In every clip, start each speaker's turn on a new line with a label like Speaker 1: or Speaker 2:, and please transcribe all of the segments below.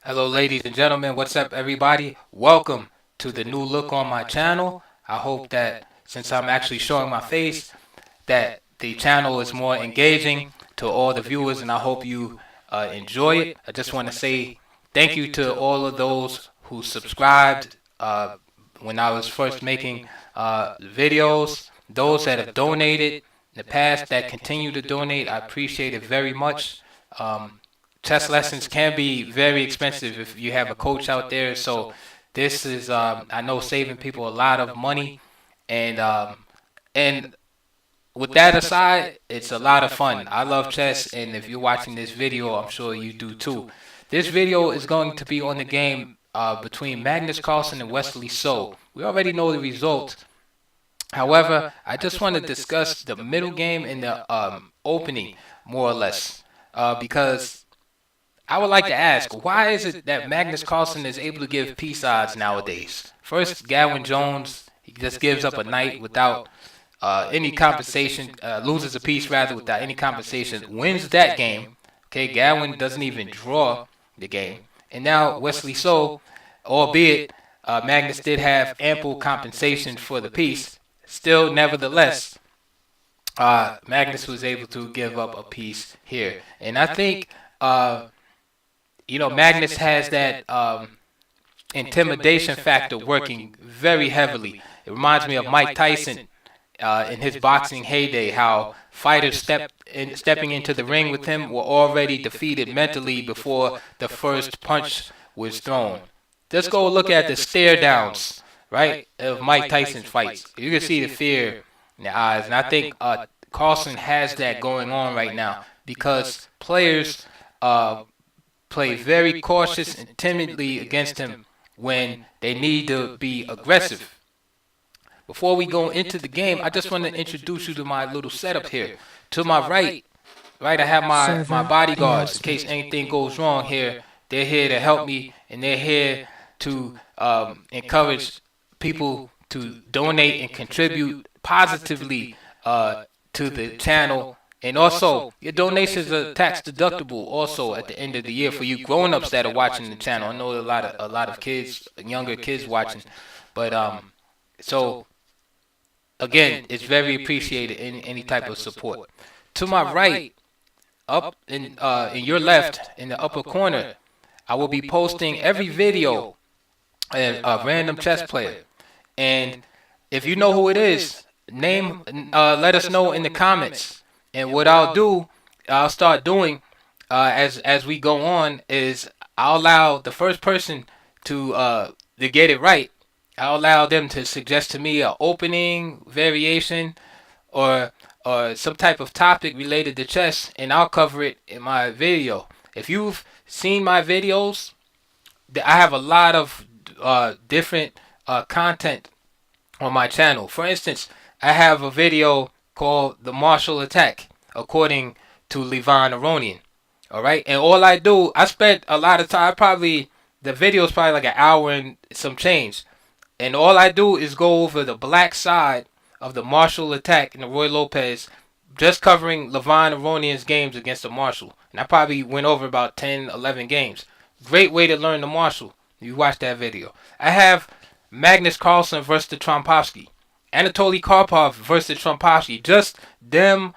Speaker 1: Hello, ladies and gentlemen. What's up, everybody? Welcome to the new look on my channel. I hope that since I'm actually showing my face, that the channel is more engaging to all the viewers, and I hope you enjoy it. I just want to say thank you to all of those who subscribed when I was first making videos, those that have donated in the past, that continue to donate. I appreciate it very much. Um, Chess lessons can be very expensive if you have a coach out there. So this is, I know, saving people a lot of money, and and with that aside, it's a lot of fun. I love chess, and if you're watching this video, I'm sure you do too. This video is going to be on the game between Magnus Carlsen and Wesley So. We already know the result. However, I just want to discuss the middle game and the opening more or less, because I would like to ask, why is it that Magnus Carlsen is able to give peace odds nowadays? First, Gavin Jones, he just gives up a knight without any compensation, loses a piece rather without any compensation, wins that game. Okay, Gavin doesn't even draw the game. And now Wesley So, albeit Magnus did have ample compensation for the piece, still nevertheless, Magnus was able to give up a piece here. And I think Magnus has that intimidation factor working very heavily. It reminds me of Mike Tyson in his boxing heyday, how fighters stepping into the ring with him were already defeated mentally before the first punch was thrown. Just go look at the stare downs, right, of Mike Tyson's fights. You can see the fear in the eyes, and I think Carlsen has that going on right now because players play very cautious and timidly against him when they need to be aggressive. Before we go into the game, I just want to introduce you to my little setup here. To my right, I have my bodyguards in case anything goes wrong here. They're here to help me, and they're here to encourage people to donate and contribute positively to the channel. And also, your donations are tax deductible. Also, at the end of the year, for you grown-ups that are watching the channel, I know a lot of kids, younger kids watching, but so again, it's very appreciated in any type of support. To my right, up in your left, in the upper corner, I will be posting every video a random chess player, and if you know who it is, let us know in the comments. And what I'll start doing as we go on is I'll allow the first person to get it right. I'll allow them to suggest to me a opening variation or some type of topic related to chess, and I'll cover it in my video. If you've seen my videos, I have a lot of different content on my channel. For instance, I have a video called The Martial Attack, according to Levon Aronian. Alright? And all I spent a lot of time, the video is probably like an hour and some change. And all I do is go over the black side of the Martial Attack and the Roy Lopez, just covering Levon Aronian's games against the Martial. And I probably went over about 10, 11 games. Great way to learn the Martial. You watch that video. I have Magnus Carlsen versus the Trompowsky. Anatoly Karpov versus Trompowsky. Just them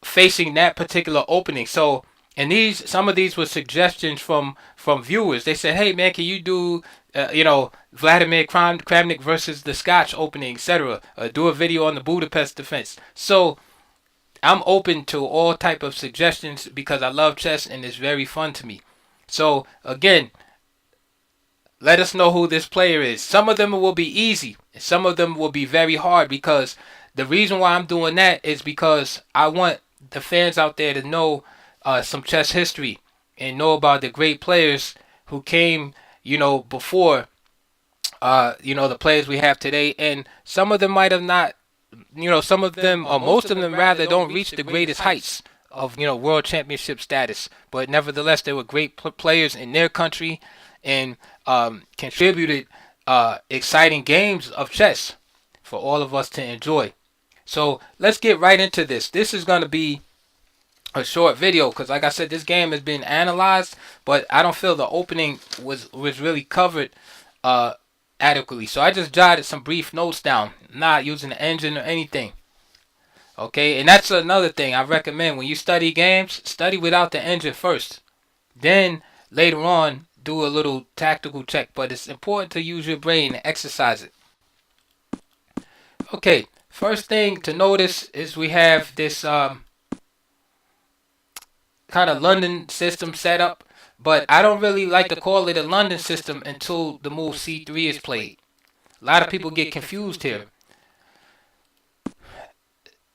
Speaker 1: facing that particular opening. So, and some of these were suggestions from viewers. They said, "Hey man, can you do Vladimir Kramnik versus the Scotch opening, etc. Do a video on the Budapest defense." So I'm open to all type of suggestions because I love chess and it's very fun to me. So again, let us know who this player is. Some of them will be easy, and some of them will be very hard, because the reason why I'm doing that is because I want the fans out there to know some chess history and know about the great players who came, before, the players we have today. And some of them might have not, some of them, or most of them rather, don't reach the greatest heights of, world championship status. But nevertheless, they were great players in their country and contributed exciting games of chess for all of us to enjoy. So let's get right into this. This is going to be a short video, because like I said, this game has been analyzed, but I don't feel the opening was really covered uh, adequately. So I just jotted some brief notes down, not using the engine or anything. Okay, and that's another thing I recommend when you study games. Study without the engine first, then later on do a little tactical check. But it's important to use your brain and exercise it. Okay, first thing to notice is we have this kind of London system set up, but I don't really like to call it a London system until the move C3 is played. A lot of people get confused here.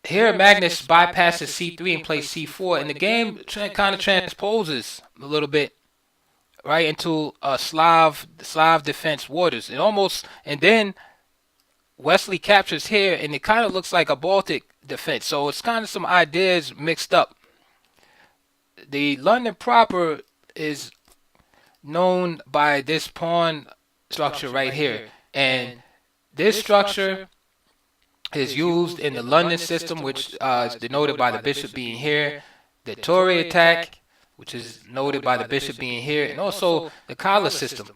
Speaker 1: Here, Magnus bypasses C3 and plays C4, and the game kind of transposes a little bit right into Slav defense waters. And then Wesley captures here, and it kind of looks like a Baltic defense. So it's kind of some ideas mixed up. The London proper is known by this pawn structure right here, and this structure is used in the London system, which is denoted by the bishop being here, the Torre attack, which is noted by the bishop being here, and also the Carlsen system,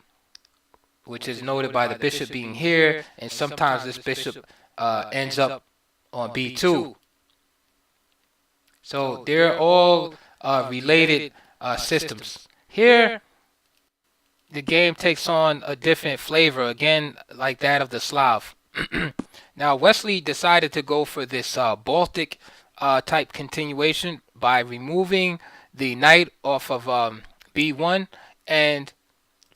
Speaker 1: which is noted by the bishop being here, and sometimes this bishop ends up on b2. So they're all related systems. Here, the game takes on a different flavor, again, like that of the Slav. Now, Wesley decided to go for this Baltic type continuation by removing the knight off of b1 and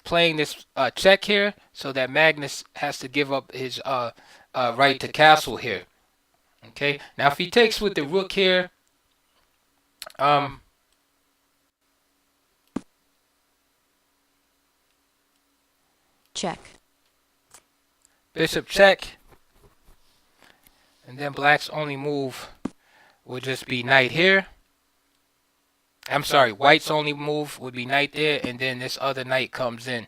Speaker 1: playing this check here, so that Magnus has to give up his right to castle here. Okay, now if he takes with the rook here,
Speaker 2: check.
Speaker 1: Bishop check, and then black's only move will just be knight here. I'm sorry, white's only move would be knight there, and then this other knight comes in.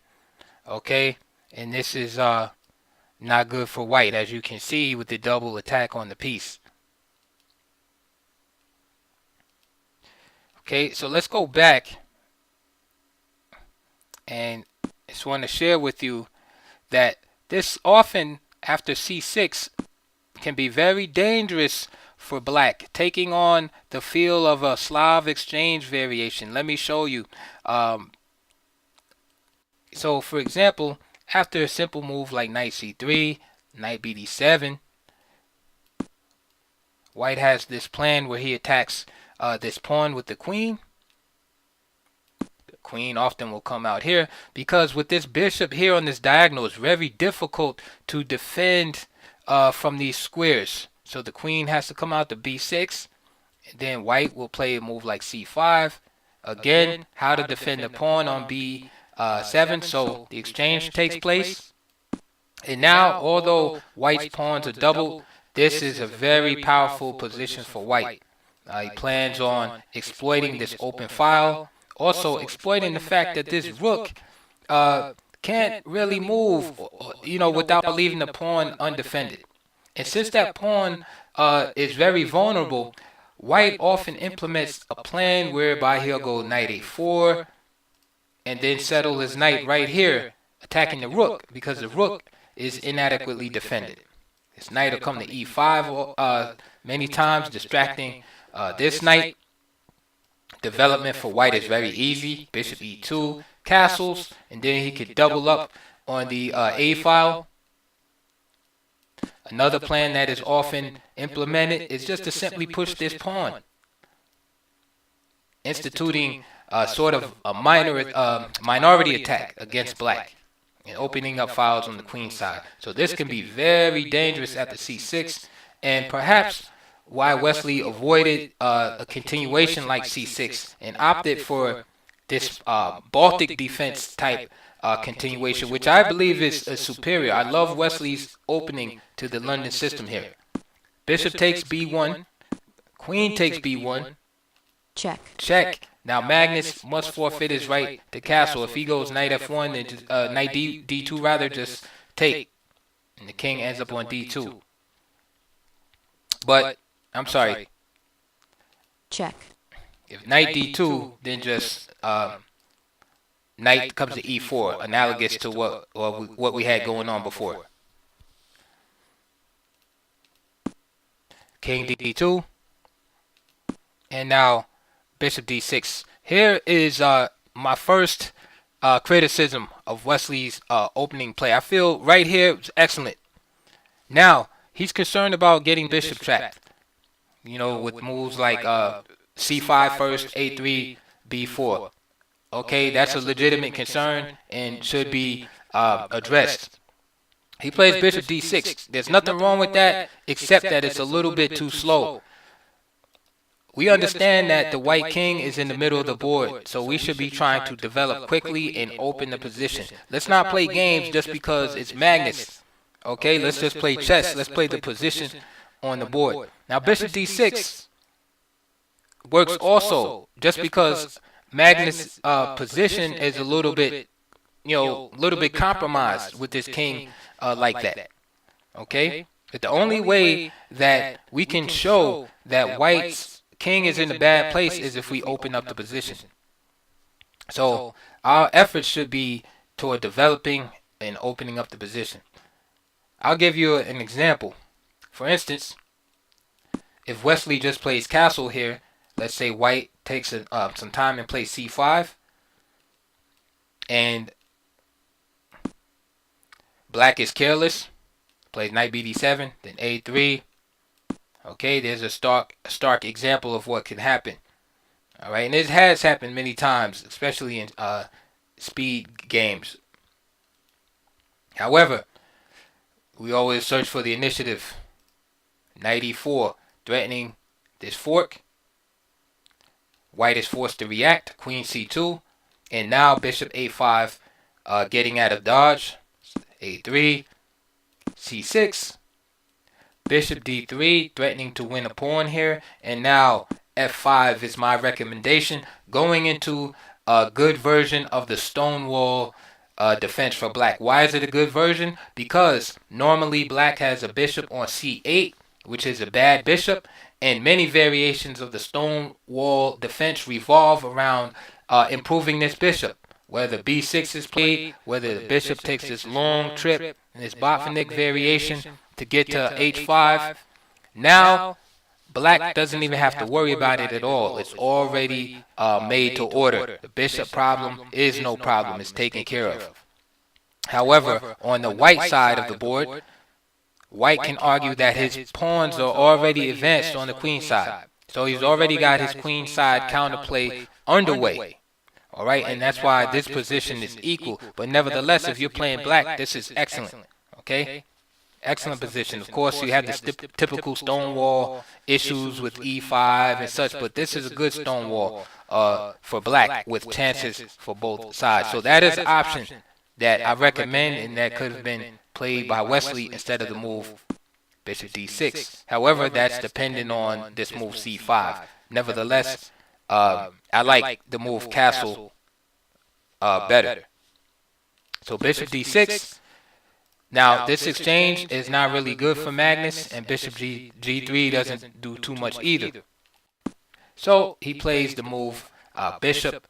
Speaker 1: Okay, and this is not good for white, as you can see with the double attack on the piece. Okay, so let's go back, and I just want to share with you that this often, after c6, can be very dangerous for black, taking on the feel of a Slav exchange variation. Let me show you. So, for example, after a simple move like knight c3, knight bd7, white has this plan where he attacks this pawn with the queen. Queen often will come out here, because with this bishop here on this diagonal, it's very difficult to defend from these squares. So the queen has to come out to b6, and then white will play a move like c5. Again, how to defend the pawn on b7. So the exchange takes place, and now although white's pawns are doubled, this is a very powerful position for white. He plans on exploiting this open file, also exploiting the fact that this rook can't really move, without leaving the pawn undefended. And since that pawn is very vulnerable, white often implements a plan whereby he'll go knight a4 and then settle his knight right here, attacking the rook, because the rook is inadequately defended. This knight will come to e5 many times, distracting this knight. Development for white is very easy. Bishop e2, castles, and then he could double up on the a file. Another plan that is often implemented is just to simply push this pawn, instituting sort of a minority attack against black and opening up files on the queen side. So this can be very dangerous after c6, and perhaps why Wesley avoided a continuation like c6 and opted for this Baltic defense type continuation, which I believe is superior. I love Wesley's opening to the London system here. Bishop takes b1, queen takes b1, check. Now Magnus must forfeit his right to castle. If he goes knight f1, then just, knight d2 rather, just take, and the king ends up on d2. But I'm sorry.
Speaker 2: Check.
Speaker 1: If knight d2, then just knight comes to e4, analogous to what we had going on before. King d2, and now bishop d6. Here is my first criticism of Wesley's opening play. I feel right here it's excellent. Now he's concerned about getting bishop trapped. You know, with moves like c5 first, a3, b4. Okay, that's a legitimate concern and should be addressed. He plays bishop d6. There's nothing wrong with that except that it's a little bit too slow. We understand that the white king is in the middle of the board, so we should be trying to develop quickly and open the position. Let's not play games just because it's Magnus. Okay, let's just play chess. Let's play the position on the board. Now bishop d6 works also just because Magnus' position is a little bit, compromised with this king like that. Okay, but the only way that we can show that white's king is in a bad place is if we open up the position. So our efforts should be toward developing and opening up the position. I'll give you an example. For instance, if Wesley just plays castle here, let's say white takes some time and plays c5, and black is careless, plays knight bd7, then a3. Okay, there's a stark example of what can happen. All right, and this has happened many times, especially in speed games. However, we always search for the initiative. Knight e4, threatening this fork. White is forced to react. Queen c2, and now bishop a5, getting out of dodge. a3, c6. Bishop d3, threatening to win a pawn here. And now f5 is my recommendation, going into a good version of the stonewall defense for black. Why is it a good version? Because normally black has a bishop on c8, which is a bad bishop, and many variations of the stonewall defense revolve around improving this bishop. Whether b6 is played, whether the bishop takes this long trip in this Botvinnik variation to get to h5. Now, black doesn't even have to worry about it at all. It's already made to order. The bishop problem is no problem. It's taken care of. However, on the white side of the board, white can argue that his pawns are already advanced on the queen side. So he's already got his queen side counterplay underway. All right, and that's why this position is equal. But nevertheless, if you're playing black, this is excellent. Okay? Excellent position. Of course, you have the typical stonewall issues with e5 and such, but this is a good stonewall for black with chances for both sides. So that is an option that I recommend, and that could have been played by Wesley instead of the move bishop d6. However, that's dependent on this move c5. Nevertheless, I like the move castle better. So bishop d6. Now, this exchange is not really good for Magnus, and bishop g3 doesn't do too much either. So he plays the move bishop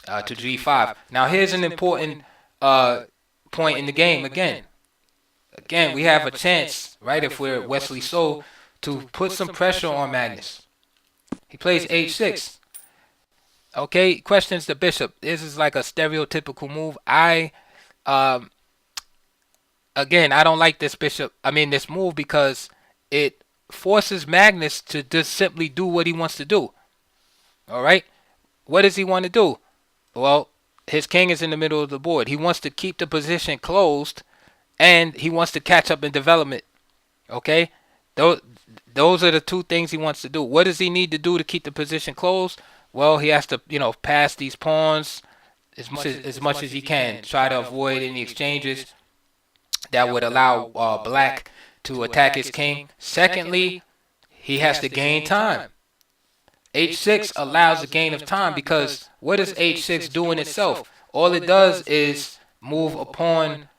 Speaker 1: to g5. Now, here's an important point in the game again. Again, we have a chance, right, if we're Wesley So, to put some pressure on Magnus. He plays h6. Okay, questions the bishop. This is like a stereotypical move. Again, I don't like this move, because it forces Magnus to just simply do what he wants to do. All right? What does he want to do? Well, his king is in the middle of the board. He wants to keep the position closed, and he wants to catch up in development. Okay? Those are the two things he wants to do. What does he need to do to keep the position closed? Well, he has to, pass these pawns as much as he can. Try to avoid any exchanges that would allow black to attack his king. Secondly, he has to gain time. h6 allows a gain of time, because what does h6 do in itself? All it does is move a pawn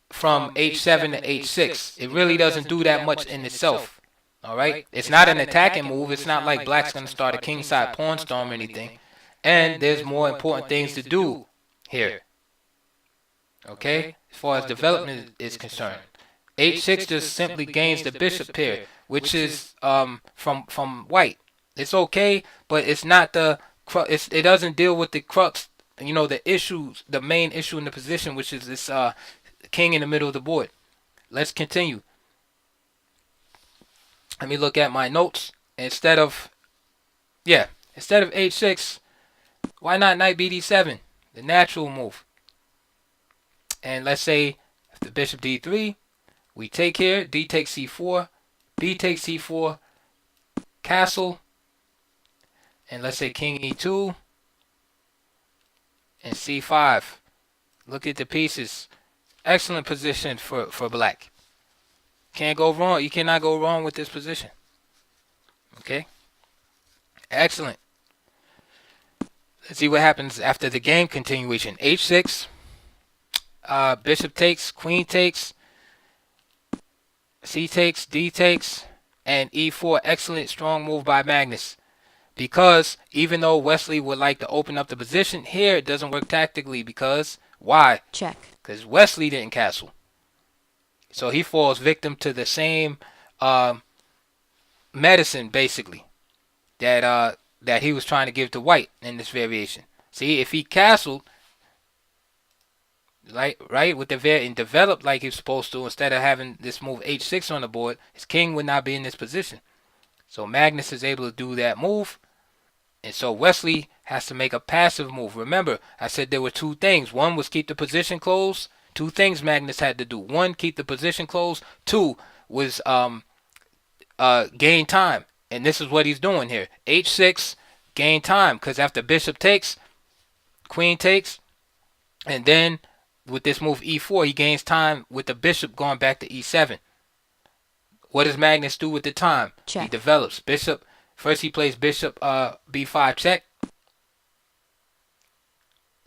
Speaker 1: from h7 to h6. It really doesn't do that much in itself. All right, it's not an attacking move. It's not like black's gonna start a kingside pawn storm or anything. And there's more important things to do here. Okay, as far as development is concerned, h6 just simply gains the bishop pair, which is from white. It's okay, but it's not the it doesn't deal with the crux. You know, the issues, the main issue in the position, which is this king in the middle of the board. Let's continue. Let me look at my notes. Instead of h6, why not knight bd7? The natural move. And let's say after bishop d3, we take here, d takes c4, b takes c4, castle, and let's say king e2, and c5. Look at the pieces. Excellent position for black. Can't go wrong. You cannot go wrong with this position. Okay? Excellent. Let's see what happens after the game continuation. h6, bishop takes, queen takes, c takes, d takes, and e4. Excellent, strong move by Magnus. Because even though Wesley would like to open up the position, here it doesn't work tactically. Because why?
Speaker 2: Check.
Speaker 1: Because Wesley didn't castle. So he falls victim to the same medicine, basically, that he was trying to give to white in this variation. See, if he castled, right, with the and developed like he's supposed to, instead of having this move h6 on the board, his king would not be in this position. So Magnus is able to do that move. And so Wesley has to make a passive move. Remember, I said there were two things. One was keep the position closed. Two things Magnus had to do. One, keep the position closed. Two was gain time. And this is what he's doing here. h6, gain time. Because after bishop takes, queen takes, and then with this move e4, he gains time with the bishop going back to e7. What does Magnus do with the time?
Speaker 2: Check.
Speaker 1: He develops bishop. First he plays bishop b5 check,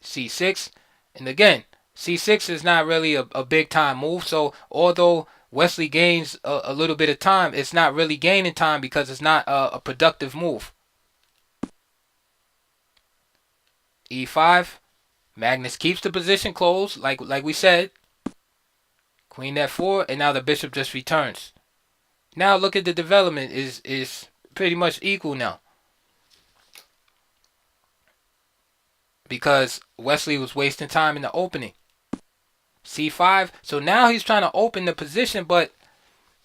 Speaker 1: c6, and again c6 is not really a big time move. So although Wesley gains a little bit of time, it's not really gaining time because it's not a productive move. e5, Magnus keeps the position closed like we said. Queen f4, and now the bishop just returns. Now look at the development is pretty much equal now, because Wesley was wasting time in the opening. c5, so now he's trying to open the position, but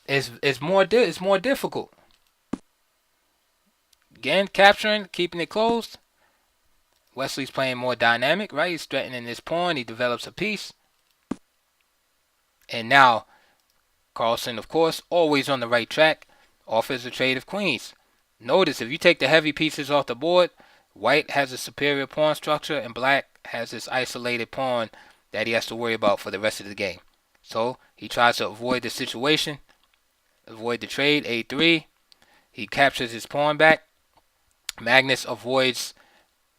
Speaker 1: it's more difficult. Again, capturing, keeping it closed. Wesley's playing more dynamic, right? He's threatening this pawn. He develops a piece, and now Carlsen, of course, always on the right track, offers a trade of queens. Notice, if you take the heavy pieces off the board, white has a superior pawn structure and black has this isolated pawn that he has to worry about for the rest of the game. So he tries to avoid the situation, avoid the trade, a3. He captures his pawn back. Magnus avoids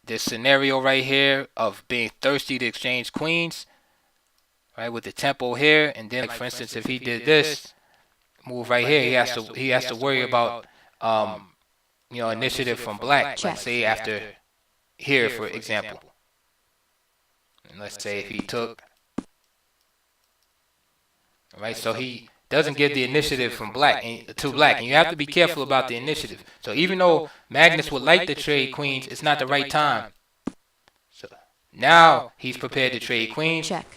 Speaker 1: this scenario right here of being thirsty to exchange queens, right, with the tempo here. And then, like, for instance, if he did this move right here, he has to worry about initiative from black. Let's say after here, for example. And let's say if he took, right, so he doesn't get the initiative from black to black, and you have to be careful about the initiative. So even though Magnus would like to trade queens, it's not the right time. So now he's prepared to trade queens.
Speaker 2: Check.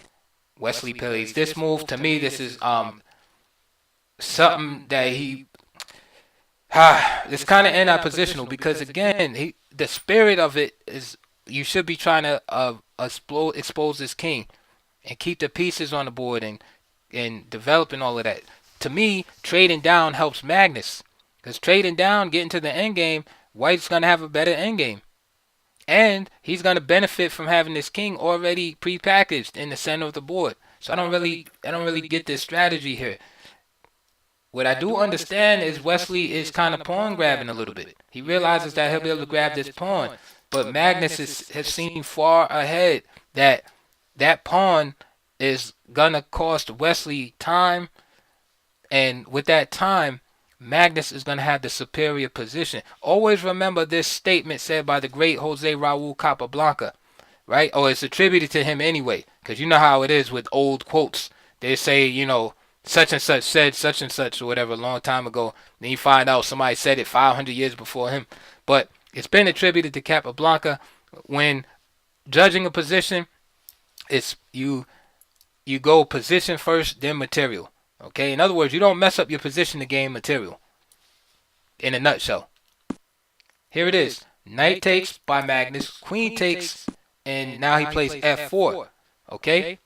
Speaker 1: Wesley plays this move. To me, this is something that it's kind of anti-positional, because again, the spirit of it is you should be trying to expose this king and keep the pieces on the board and developing all of that. To me, trading down helps Magnus, because trading down, getting to the endgame, white's gonna have a better endgame, and he's gonna benefit from having this king already pre-packaged in the center of the board. So I don't really get this strategy here. What I do understand is Wesley is kind of pawn grabbing a little bit. He realizes that he'll be able to grab this pawn, but Magnus has seen far ahead that pawn is gonna cost Wesley time, and with that time, Magnus is going to have the superior position. Always remember this statement said by the great Jose Raul Capablanca, right? Oh, it's attributed to him anyway, because you know how it is with old quotes. They say, such and such said such and such or whatever a long time ago. Then you find out somebody said it 500 years before him. But it's been attributed to Capablanca. When judging a position, it's you go position first, then material. Okay? In other words, you don't mess up your position to gain material. In a nutshell. Here it is. Knight takes by Magnus. Queen takes, and now he plays f4. Okay?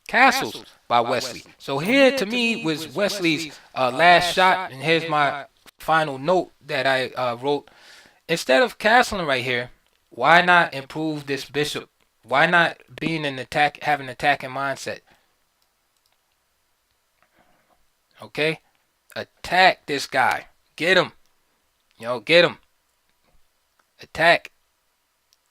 Speaker 1: Castles by Wesley. So here to me was Wesley's last shot, and here's my final note that I wrote. Instead of castling right here, why not improve this bishop? Why not being an attack, have an attacking mindset? Okay? Attack this guy. Get him. Get him. Attack.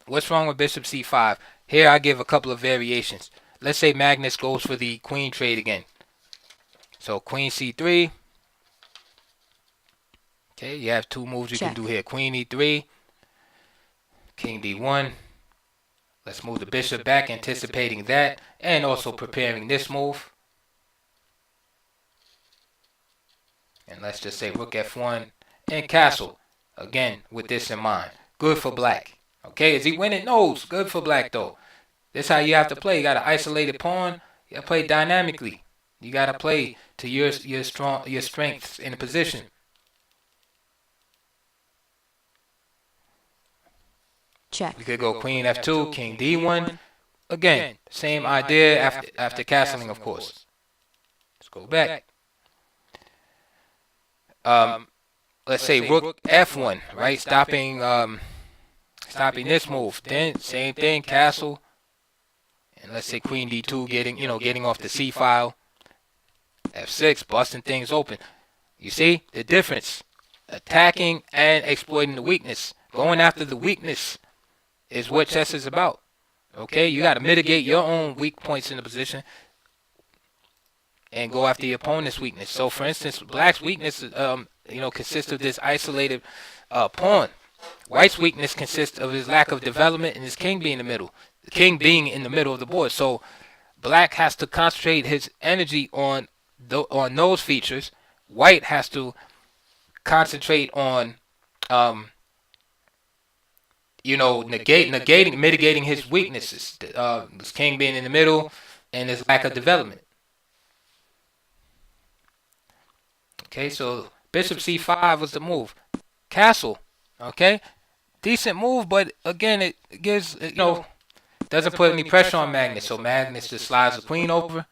Speaker 1: What's wrong with bishop c5? Here I give a couple of variations. Let's say Magnus goes for the queen trade again. So queen c3. Okay, you have two moves you can do here. Queen e3. King d1. Let's move the bishop back, anticipating that, and also preparing this move. And let's just say rook f1 and castle. Again, with this in mind. Good for black. Okay, is he winning? No, it's good for black though. This is how you have to play. You got to isolate a pawn. You got to play dynamically. You got to play to your strengths in a position.
Speaker 2: Check.
Speaker 1: We could go queen f2, king d1. Again, same idea after castling, of course. Let's go back. Let's say rook f1, right? Stopping this move. Then same thing, castle. And let's say queen d2, getting off the c file. f6, busting things open. You see the difference? Attacking and exploiting the weakness. Going after the weakness is what chess is about. Okay, you got to mitigate your own weak points in the position and go after your opponent's weakness. So, for instance, black's weakness, consists of this isolated pawn. White's weakness consists of his lack of development and his king being in the middle. The king being in the middle of the board. So, black has to concentrate his energy on those features. White has to concentrate on mitigating his weaknesses. His king being in the middle and his lack of development. Okay, so bishop c5 was the move. Castle, okay, decent move, but again, it gives doesn't put any pressure on Magnus. So Magnus just slides the queen over.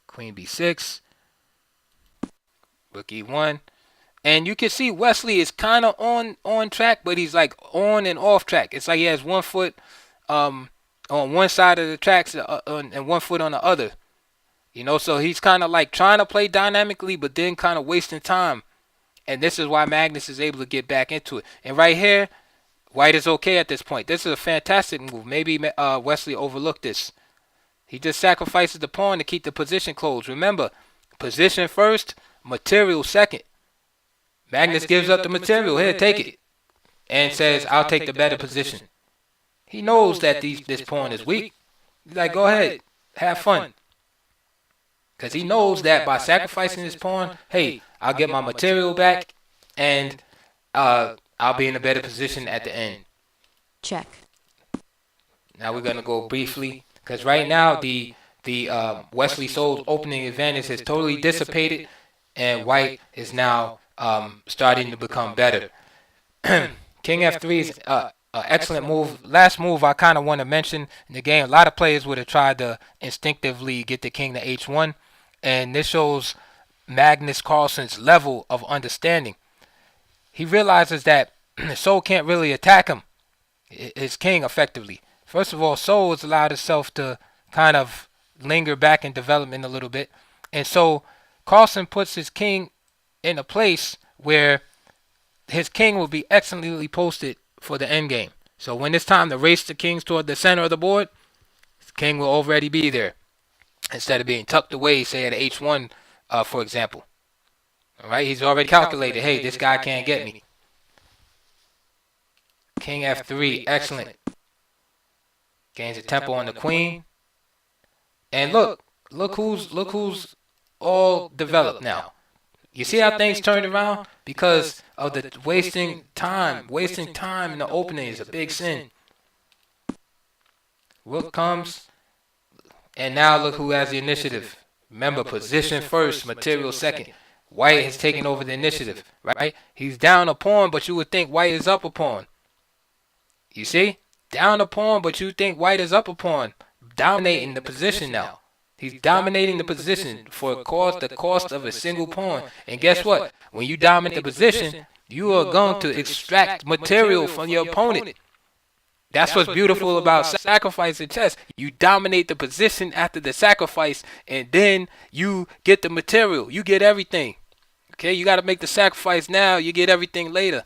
Speaker 1: Queen b6. Rook e1. And you can see Wesley is kind of on track, but he's like on and off track. It's like he has one foot on one side of the tracks and one foot on the other. So he's kind of like trying to play dynamically, but then kind of wasting time. And this is why Magnus is able to get back into it. And right here, White is okay at this point. This is a fantastic move. Maybe Wesley overlooked this. He just sacrifices the pawn to keep the position closed. Remember, position first, material second. Magnus gives up the material. Here, take it. And says, I'll take the better position. He knows that this pawn is weak. He's like, go ahead, have fun. Because he knows that by sacrificing his pawn, hey, I'll get my material back, and I'll be in a better position at the end.
Speaker 2: Check.
Speaker 1: Now we're going to go briefly, because right now the Wesley Soul's opening advantage has totally dissipated, and White is now starting to become better. King f3 is an excellent move. Last move I kind of want to mention in the game. A lot of players would have tried to instinctively get the king to h1. And this shows Magnus Carlsen's level of understanding. He realizes that Soul can't really attack him, his king, effectively. First of all, Soul has allowed himself to kind of linger back in development a little bit. And so Carlsen puts his king in a place where his king will be excellently posted for the endgame. So when it's time to race the kings toward the center of the board, his king will already be there. instead of being tucked away, say at H1, for example. All right, he's already calculated, hey, this guy can't get me. King F3, excellent. Gains a tempo on the queen. And look who's all developed now. You see how things turned around? Because of the wasting time. Wasting time in the opening is a big sin. Rook comes, and now look who has the initiative. Remember, position first, material second. White has taken over the initiative, right? He's down a pawn, but you would think White is up a pawn. You see? Down a pawn, but you think White is up a pawn. Dominating the position now. He's dominating the position for the cost of a single pawn. And guess what? When you dominate the position, you are going to extract material from your opponent. That's what's beautiful about sacrifice in chess. You dominate the position after the sacrifice, and then you get the material. You get everything. Okay, you got to make the sacrifice now. You get everything later.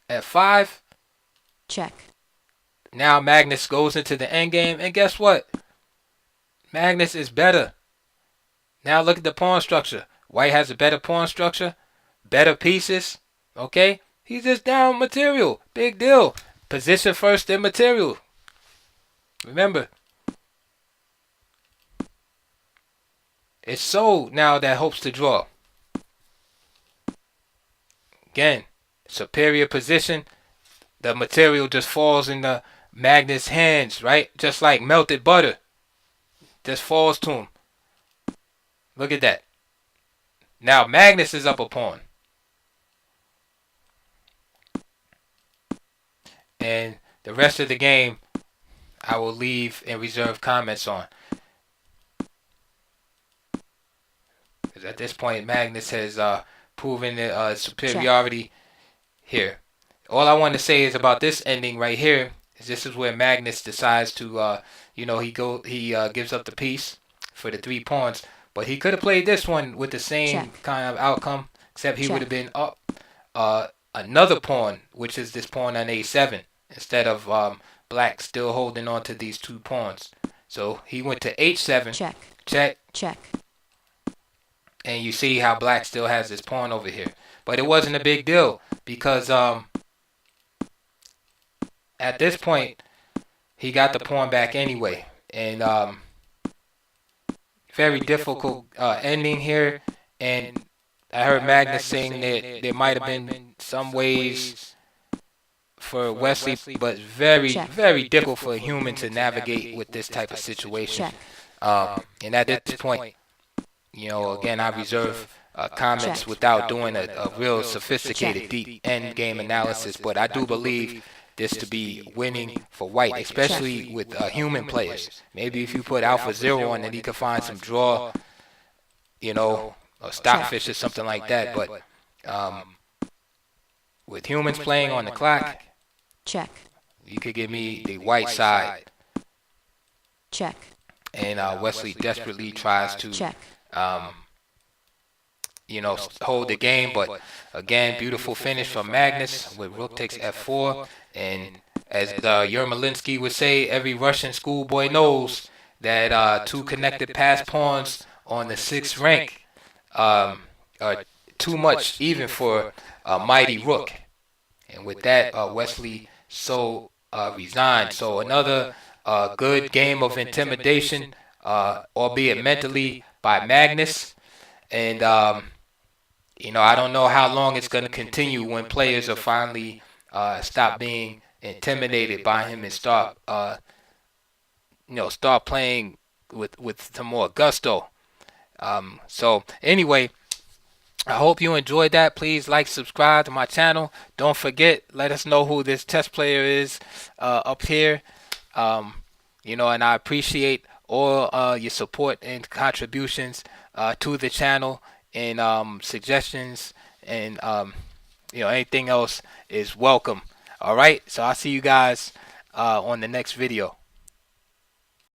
Speaker 1: F5.
Speaker 2: Check.
Speaker 1: Now Magnus goes into the endgame, and guess what? Magnus is better. Now look at the pawn structure. White has a better pawn structure, better pieces. Okay, he's just down material. Big deal. Position first, then material. Remember, it's so now that hopes to draw. Again, superior position. The material just falls in the Magnus' hands, right? Just like melted butter. Just falls to him. Look at that. Now Magnus is up a pawn. And the rest of the game, I will leave and reserve comments on. Because at this point, Magnus has proven the superiority here. All I want to say is about this ending right here is this is where Magnus decides to, he gives up the piece for the 3 pawns. But he could have played this one with the same kind of outcome, except he would have been up another pawn, which is this pawn on A7, instead of black still holding on to these 2 pawns. So he went to H7, check, and you see how black still has this pawn over here. But it wasn't a big deal because at this point he got the pawn back anyway, and very difficult ending here. And I heard Magnus saying that there might have been some ways for Wesley, but very, very difficult for a human to navigate with this type of situation. And at this point, again, I reserve comments without doing a real sophisticated, deep end game analysis. But I do believe this to be winning for White, especially with human players. Maybe if you put Alpha Zero on it, he could find some draw, or Stockfish or something like that. But with humans playing on the clock, you could give me the White side. And Wesley desperately tries to, hold the game. But again, beautiful finish from Magnus with Rook takes F4. And as Yermolinsky would say, every Russian schoolboy knows that 2 connected pass pawns on the 6th rank are too much even for a mighty Rook. And with that, Wesley resigned. So another good game of intimidation, albeit mentally, by Magnus. And I don't know how long it's going to continue when players are finally stop being intimidated by him and start playing with some more gusto. So anyway, I hope you enjoyed that. Please like, subscribe to my channel. Don't forget, let us know who this chess player is up here. And I appreciate all your support and contributions to the channel, and suggestions, and anything else is welcome. All right, so I'll see you guys on the next video.